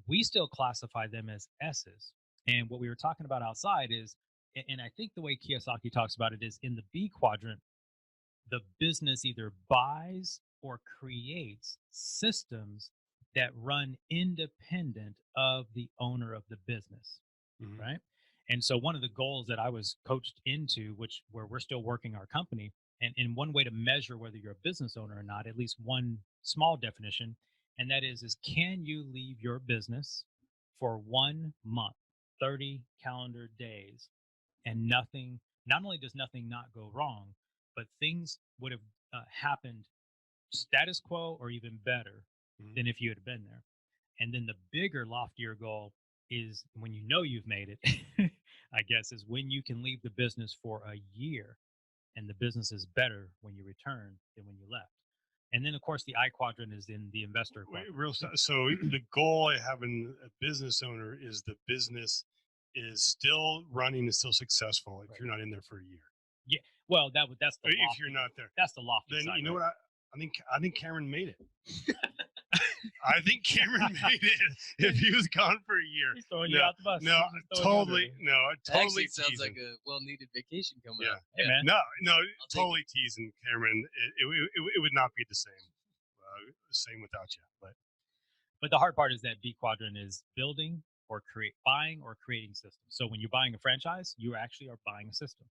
we still classify them as S's. And what we were talking about outside is, and I think the way Kiyosaki talks about it is in the B quadrant, the business either buys or creates systems that run independent of the owner of the business, right? And so one of the goals that I was coached into, where we're still working our company, and one way to measure whether you're a business owner or not, at least one small definition, and that is can you leave your business for 1 month, 30 calendar days, and not only does nothing not go wrong, but things would have happened status quo or even better than if you had been there. And then the bigger, loftier goal is when you've made it, I guess, is when you can leave the business for a year and the business is better when you return than when you left. And then, of course, the I quadrant is in the investor quadrant. So the goal of having a business owner is the business is still running, is still successful if you're not in there for a year. Yeah, well, that's the if you're not there. That's the lofty then side, you know right? what I think Cameron made it. I think Cameron made it if he was gone for a year. He's throwing you out the bus. No, totally Actually, it sounds teasing. like a well-needed vacation coming up. Hey, man. No, totally teasing, Cameron. It would not be the same without you. But the hard part is that B quadrant is building or buying or creating systems. So when you're buying a franchise, you actually are buying a system,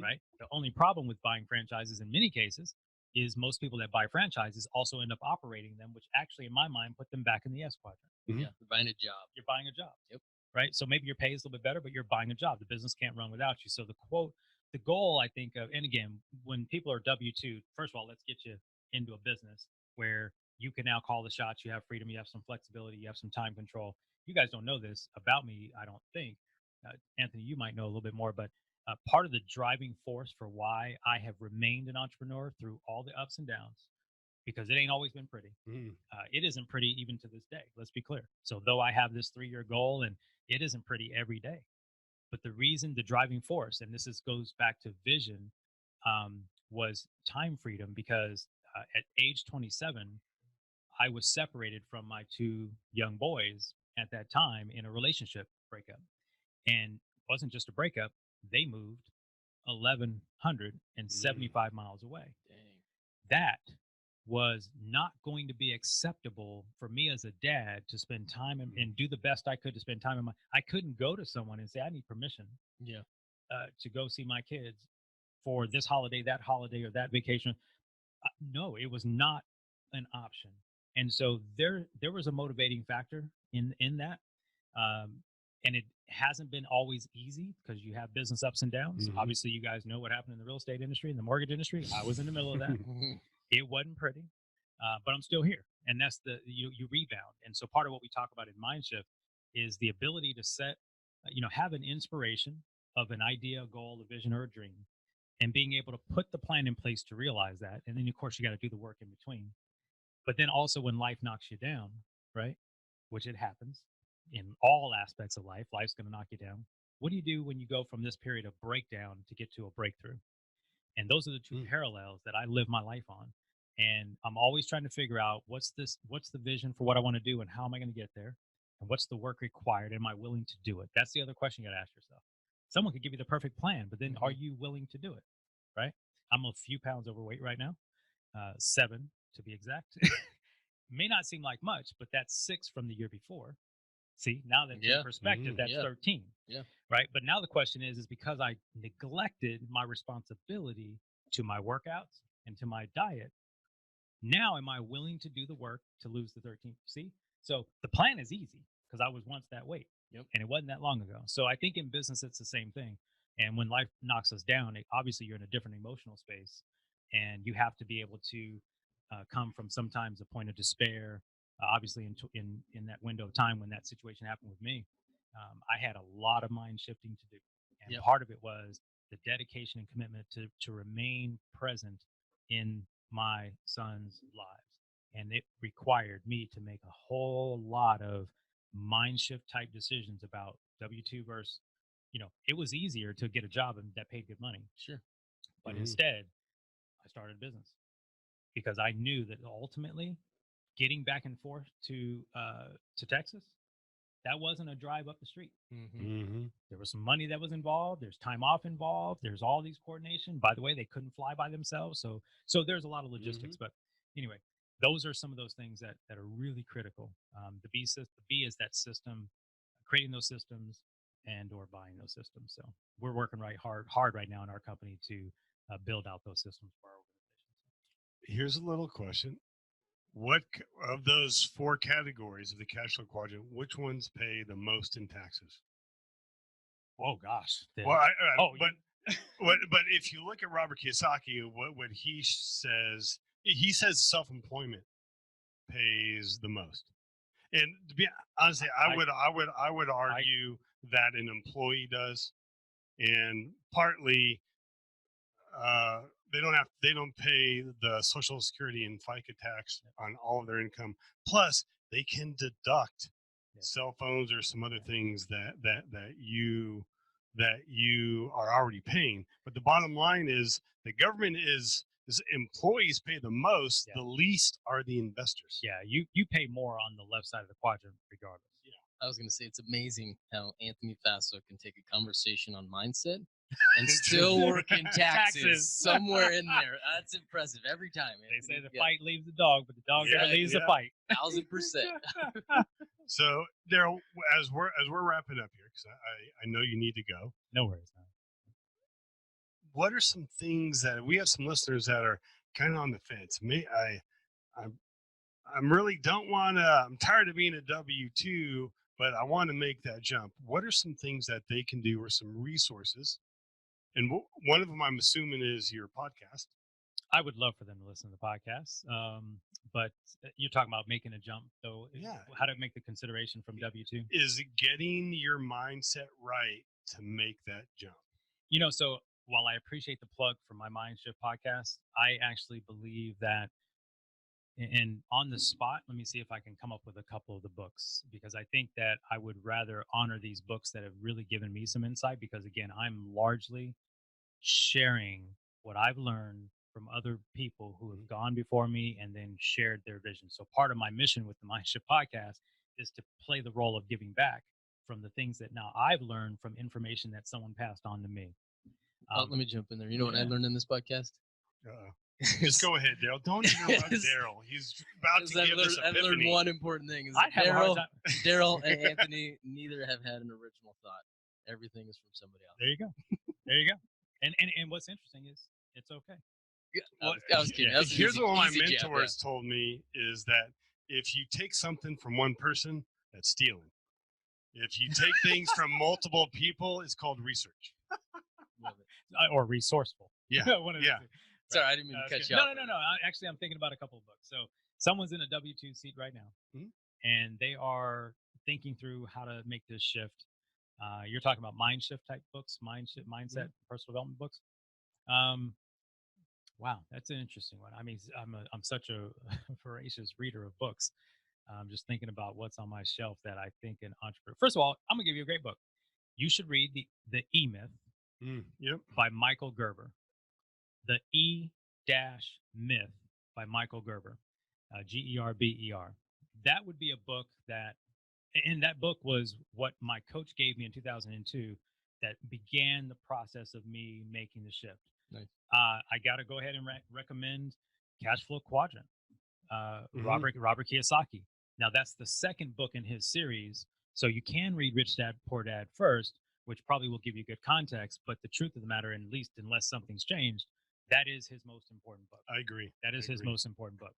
right? The only problem with buying franchises in many cases is most people that buy franchises also end up operating them, which actually, in my mind, put them back in the S quadrant. Yeah, you're buying a job. You're buying a job. Yep. Right? So maybe your pay is a little bit better, but you're buying a job. The business can't run without you. So the goal, I think of, and again, when people are W-2, first of all, let's get you into a business where you can now call the shots. You have freedom. You have some flexibility. You have some time control. You guys don't know this about me, I don't think. Anthony, you might know a little bit more, but part of the driving force for why I have remained an entrepreneur through all the ups and downs, because it ain't always been pretty. It isn't pretty even to this day. Let's be clear. So though I have this 3-year goal, and it isn't pretty every day, but the driving force, and goes back to vision, was time freedom, because at age 27, I was separated from my 2 young boys at that time in a relationship breakup. And it wasn't just a breakup. They moved 1,175 miles away. Dang. That was not going to be acceptable for me as a dad to spend time and do the best I could to spend time I couldn't go to someone and say, I need permission to go see my kids for this holiday, that holiday, or that vacation. No, it was not an option. And so there was a motivating factor in that. And it hasn't been always easy, because you have business ups and downs. Obviously, you guys know what happened in the real estate industry and the mortgage industry. I was in the middle of that. It wasn't pretty, but I'm still here. And that's you rebound. And so part of what we talk about in MindShift is the ability to have an inspiration of an idea, a goal, a vision, or a dream, and being able to put the plan in place to realize that. And then, of course, you got to do the work in between. But then also when life knocks you down, right, which it happens in all aspects of life, life's going to knock you down. What do you do when you go from this period of breakdown to get to a breakthrough? And those are the 2 parallels that I live my life on. And I'm always trying to figure out what's the vision for what I want to do, and how am I going to get there? And what's the work required? Am I willing to do it? That's the other question you got to ask yourself. Someone could give you the perfect plan, but then are you willing to do it? Right? I'm a few pounds overweight right now, 7 to be exact. May not seem like much, but that's 6 from the year before. See, now that's in perspective, that's 13. Yeah. Right. But now the question is because I neglected my responsibility to my workouts and to my diet. Now, am I willing to do the work to lose the 13? See, so the plan is easy because I was once that weight. Yep. And it wasn't that long ago. So I think in business, it's the same thing. And when life knocks us down, obviously you're in a different emotional space, and you have to be able to come from sometimes a point of despair. Obviously, in that window of time when that situation happened with me, I had a lot of mind shifting to do. And part of it was the dedication and commitment to remain present in my son's lives. And it required me to make a whole lot of mind shift type decisions about W-2 versus, it was easier to get a job that paid good money. Sure. But instead, I started a business because I knew that ultimately getting back and forth to Texas, that wasn't a drive up the street. There was some money that was involved. There's time off involved. There's all these coordination. By the way, they couldn't fly by themselves. So there's a lot of logistics. But anyway, those are some of those things that are really critical. The B is that system, creating those systems and or buying those systems. So we're working hard right now in our company to build out those systems for our organization. Here's a little question. What of those 4 categories of the cash flow quadrant, which ones pay the most in taxes? Oh gosh. But if you look at Robert Kiyosaki, what he says self-employment pays the most. And to be honestly, I would argue that an employee does, and partly they don't pay the Social Security and FICA tax on all of their income. Plus, they can deduct cell phones or some other things that you are already paying. But the bottom line is the government is employees pay the most, the least are the investors. Yeah, you pay more on the left side of the quadrant regardless. Yeah. I was going to say, it's amazing how Anthony Faso can take a conversation on mindset and still work in taxes somewhere in there. That's impressive every time. They say the fight leaves the dog, but the dog never leaves the fight. 1,000%. So, Darrel, as we're wrapping up here, because I know you need to go. No worries. What are some things that we have some listeners that are kind of on the fence? I'm really don't want to. I'm tired of being a W-2, but I want to make that jump. What are some things that they can do, or some resources? And one of them, I'm assuming, is your podcast. I would love for them to listen to the podcast. But you're talking about making a jump, though. Yeah. How to make the consideration from W-2? Is getting your mindset right to make that jump. So while I appreciate the plug for my MindShift podcast, I actually believe that, and on the spot, let me see if I can come up with a couple of the books, because I think that I would rather honor these books that have really given me some insight, because again, I'm largely sharing what I've learned from other people who have gone before me and then shared their vision. So part of my mission with the MindShift podcast is to play the role of giving back from the things that now I've learned from information that someone passed on to me. Let me jump in there. You know what I learned in this podcast? Just go ahead, Darrel. Don't interrupt Darrel. He's about to give us I've learned one important thing. Is Darrel and Anthony neither have had an original thought. Everything is from somebody else. There you go. There you go. And what's interesting is it's okay. Yeah, I was kidding. Here's what my mentors told me is that if you take something from one person, that's stealing. If you take things from multiple people, it's called research. Or resourceful. Yeah. Yeah. Sorry, I didn't mean to cut you off. No. Actually, I'm thinking about a couple of books. So someone's in a W-2 seat right now, and they are thinking through how to make this shift. You're talking about MindShift type books, mindset, personal development books. Wow, that's an interesting one. I mean, I'm such a voracious reader of books. I'm just thinking about what's on my shelf that I think an entrepreneur. First of all, I'm gonna give you a great book. You should read the E-Myth by Michael Gerber. The E-Myth by Michael Gerber, Gerber. That would be a book and that book was what my coach gave me in 2002 that began the process of me making the shift. Nice. I got to go ahead and recommend Cash Flow Quadrant, Robert Kiyosaki. Now, that's the second book in his series, so you can read Rich Dad, Poor Dad first, which probably will give you good context, but the truth of the matter, at least unless something's changed, that is his most important book. I agree. That is his most important book.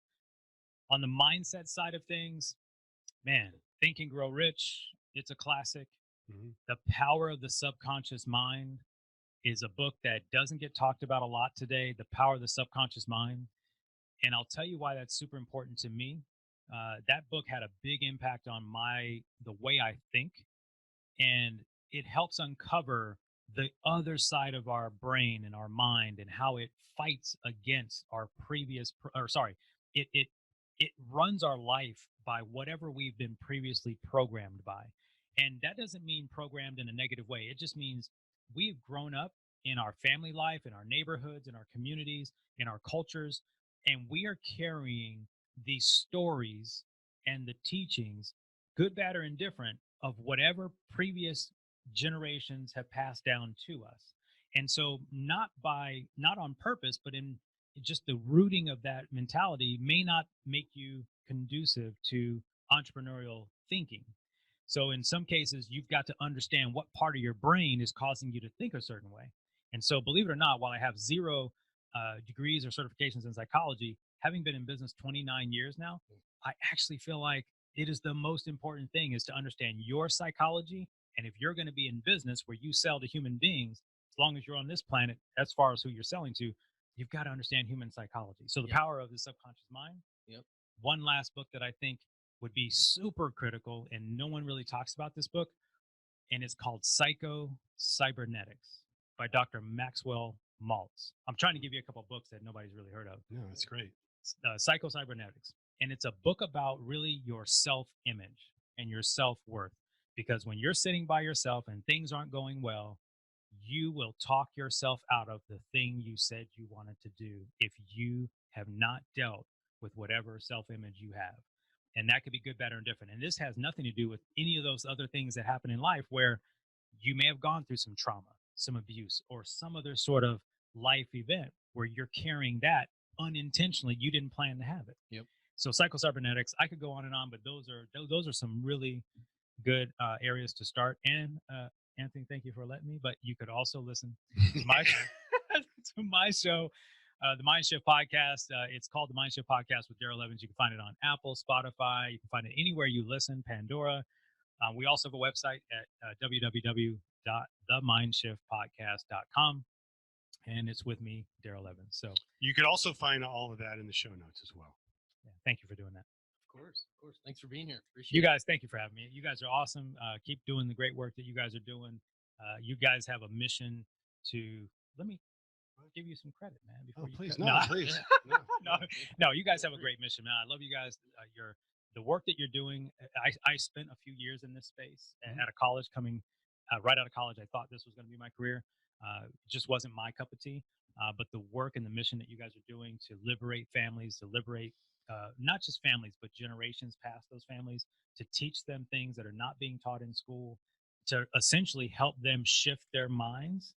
On the mindset side of things, man, Think and Grow Rich, it's a classic. The Power of the Subconscious Mind is a book that doesn't get talked about a lot today, The Power of the Subconscious Mind. And I'll tell you why that's super important to me. That book had a big impact on the way I think, and it helps uncover the other side of our brain and our mind and how it fights against our it runs our life by whatever we've been previously programmed by. And that doesn't mean programmed in a negative way. It just means we've grown up in our family life, in our neighborhoods, in our communities, in our cultures, and we are carrying the stories and the teachings, good, bad, or indifferent, of whatever previous generations have passed down to us. And so not on purpose, but in just the rooting of that mentality may not make you conducive to entrepreneurial thinking. So in some cases, you've got to understand what part of your brain is causing you to think a certain way. And so, believe it or not, while I have 0 degrees or certifications in psychology, having been in business 29 years now, I actually feel like it is the most important thing is to understand your psychology. And if you're going to be in business where you sell to human beings, as long as you're on this planet, as far as who you're selling to, you've got to understand human psychology. So the power of the subconscious mind. One last book that I think would be super critical, and no one really talks about this book, and it's called Psycho Cybernetics by Dr. Maxwell Maltz. I'm trying to give you a couple of books that nobody's really heard of. No, that's great. Psycho-Cybernetics. And it's a book about really your self-image and your self-worth. Because when you're sitting by yourself and things aren't going well, you will talk yourself out of the thing you said you wanted to do if you have not dealt with whatever self-image you have. And that could be good, better, and different. And this has nothing to do with any of those other things that happen in life where you may have gone through some trauma, some abuse, or some other sort of life event where you're carrying that unintentionally. You didn't plan to have it. Yep. So Psycho-Cybernetics, I could go on and on, but those are some really good areas to start. And Anthony, thank you for letting me. But you could also listen to my show, the MindShift Podcast. It's called the MindShift Podcast with Darrel Evans. You can find it on Apple, Spotify. You can find it anywhere you listen, Pandora. We also have a website at www.themindshiftpodcast.com. And it's with me, Darrel Evans. So you could also find all of that in the show notes as well. Yeah, thank you for doing that. Of course. Thanks for being here. Appreciate you it. guys. Thank you for having me. You guys are awesome. Keep doing the great work that you guys are doing. You guys have a mission to. Let me give you some credit, man. Before Please, please. No. You guys have a great mission, man. I love you guys. The work that you're doing. I spent a few years in this space at a college. Coming right out of college, I thought this was going to be my career. It just wasn't my cup of tea. But the work and the mission that you guys are doing to liberate families, to liberate not just families, but generations past those families, to teach them things that are not being taught in school, to essentially help them shift their minds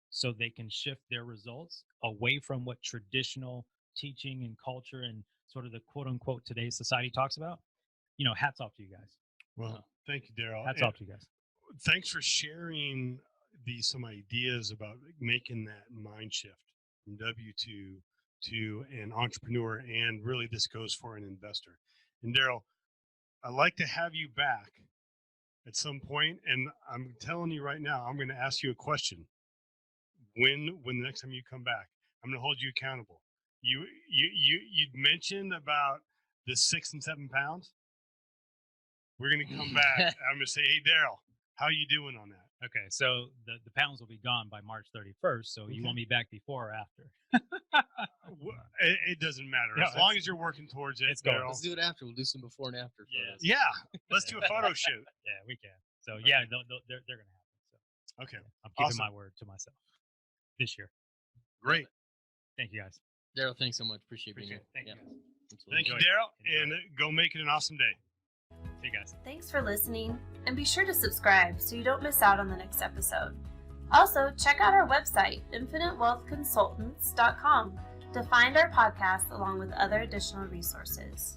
so they can shift their results away from what traditional teaching and culture and sort of the quote unquote today's society talks about. Hats off to you guys. Well, thank you, Darrel. Hats off to you guys. Thanks for sharing some ideas about making that mind shift from W2 to an entrepreneur, and really this goes for an investor. And Darrel, I'd like to have you back at some point, and I'm telling you right now, I'm going to ask you a question. When the next time you come back, I'm going to hold you accountable. You'd mentioned about the 6 and 7 pounds. We're going to come back. I'm going to say, hey, Darrel, how you doing on that? Okay, so the pounds will be gone by March 31st. So you want me back before or after? It doesn't matter. No, as long as you're working towards it. It's going. Let's do it after. We'll do some before and after photos. Yeah. Let's do a photo shoot. Yeah, we can. So yeah, they're going to happen. So okay, I'm keeping my word to myself this year. Great. Thank you, guys. Darrel, thanks so much. Appreciate being here. Thank you, guys. Absolutely. Thank you, Darrel, and go make it an awesome day. See you guys. Thanks for listening, and be sure to subscribe so you don't miss out on the next episode. Also, check out our website, infinitewealthconsultants.com, to find our podcast along with other additional resources.